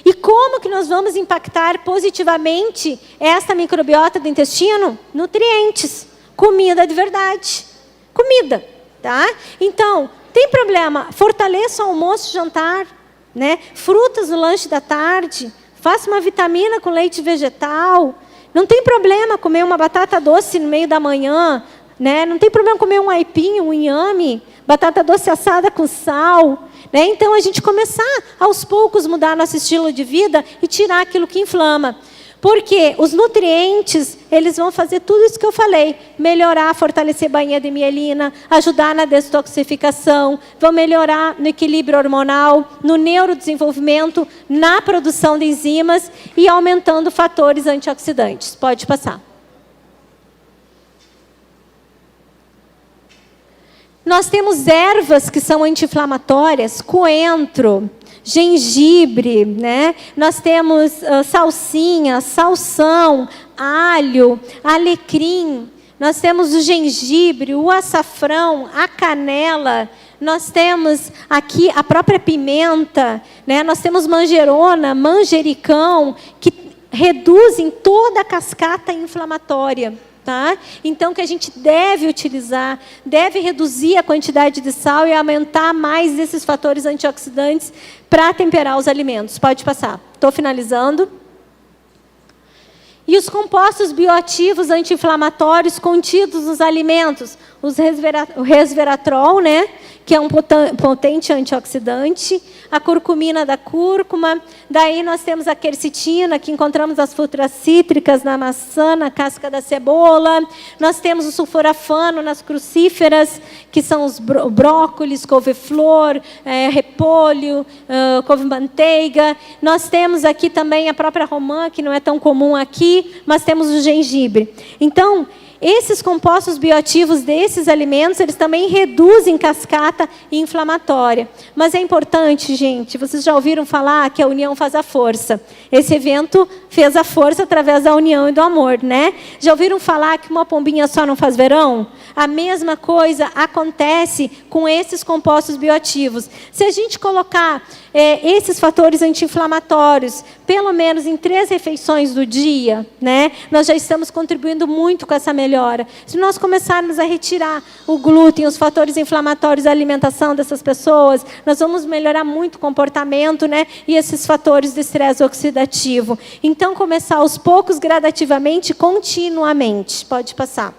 E como que nós vamos impactar positivamente esta microbiota do intestino? Nutrientes, comida de verdade. Comida, tá? Então, tem problema, fortaleça o almoço e jantar, né? Frutas no lanche da tarde, faça uma vitamina com leite vegetal. Não tem problema comer uma batata doce no meio da manhã, né? Não tem problema comer um aipim, um inhame, batata doce assada com sal, né? Então, a gente começar, aos poucos, mudar nosso estilo de vida e tirar aquilo que inflama. Porque os nutrientes, eles vão fazer tudo isso que eu falei. Melhorar, fortalecer a bainha de mielina, ajudar na detoxificação, vão melhorar no equilíbrio hormonal, no neurodesenvolvimento, na produção de enzimas e aumentando fatores antioxidantes. Pode passar. Nós temos ervas que são anti-inflamatórias, coentro, gengibre, né? Nós temos salsinha, salsão, alho, alecrim. Nós temos o gengibre, o açafrão, a canela. Nós temos aqui a própria pimenta, né? Nós temos manjerona, manjericão, que reduzem toda a cascata inflamatória. Tá? Então, que a gente deve utilizar, deve reduzir a quantidade de sal e aumentar mais esses fatores antioxidantes para temperar os alimentos. Pode passar. Estou finalizando. E os compostos bioativos anti-inflamatórios contidos nos alimentos, o resveratrol, né, que é um potente antioxidante, a curcumina da cúrcuma, daí nós temos a quercetina, que encontramos nas frutas cítricas, na maçã, na casca da cebola, nós temos o sulforafano nas crucíferas, que são os brócolis, couve-flor, repolho, couve-manteiga, nós temos aqui também a própria romã, que não é tão comum aqui, mas temos o gengibre. Então, esses compostos bioativos desses alimentos, eles também reduzem cascata inflamatória. Mas é importante, gente, vocês já ouviram falar que a união faz a força. Esse evento fez a força através da união e do amor, né? Já ouviram falar que uma pombinha só não faz verão? A mesma coisa acontece com esses compostos bioativos. Se a gente colocar esses fatores anti-inflamatórios, pelo menos em 3 refeições do dia, né, nós já estamos contribuindo muito com essa melhora. Se nós começarmos a retirar o glúten, os fatores inflamatórios da alimentação dessas pessoas, nós vamos melhorar muito o comportamento, né, e esses fatores de estresse oxidativo. Então, começar aos poucos, gradativamente, continuamente. Pode passar.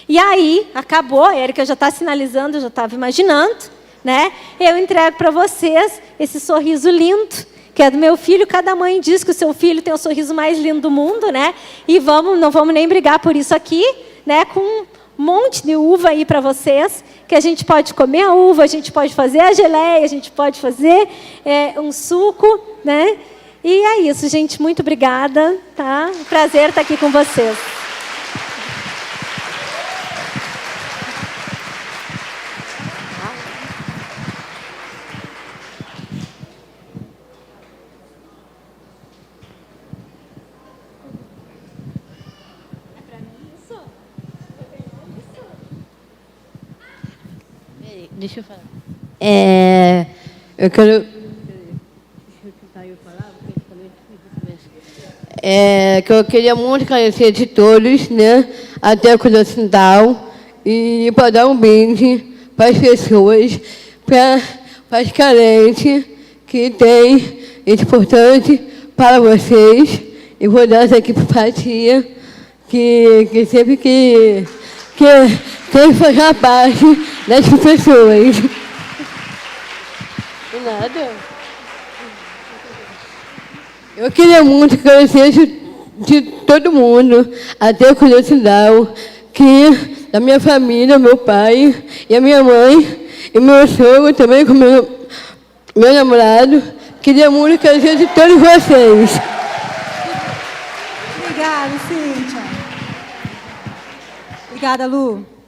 E aí, acabou, a Érica já está sinalizando, eu já estava imaginando, né? Eu entrego para vocês esse sorriso lindo, que é do meu filho. Cada mãe diz que o seu filho tem o sorriso mais lindo do mundo, né? E não vamos nem brigar por isso aqui, né? Com um monte de uva aí para vocês, que a gente pode comer a uva, a gente pode fazer a geleia, a gente pode fazer um suco, né? E é isso, gente. Muito obrigada, tá? Prazer estar aqui com vocês.
Deixa eu falar. Eu quero... Deixa eu tentar eu falar, que eu queria muito agradecer de todos, né? Até a Cruz Ocidental, e para dar um brinde para as pessoas, para as carentes que tem, isso é importante para vocês. E vou dar essa aqui para a tia, que sempre que tem que fazer parte das pessoas. De nada. Eu queria muito agradecer de todo mundo, até a curiosidade, que da minha família, meu pai e a minha mãe, e meu sogro também, com meu namorado. Queria muito agradecer de todos vocês.
Obrigada, Cíntia. Obrigada, Lu.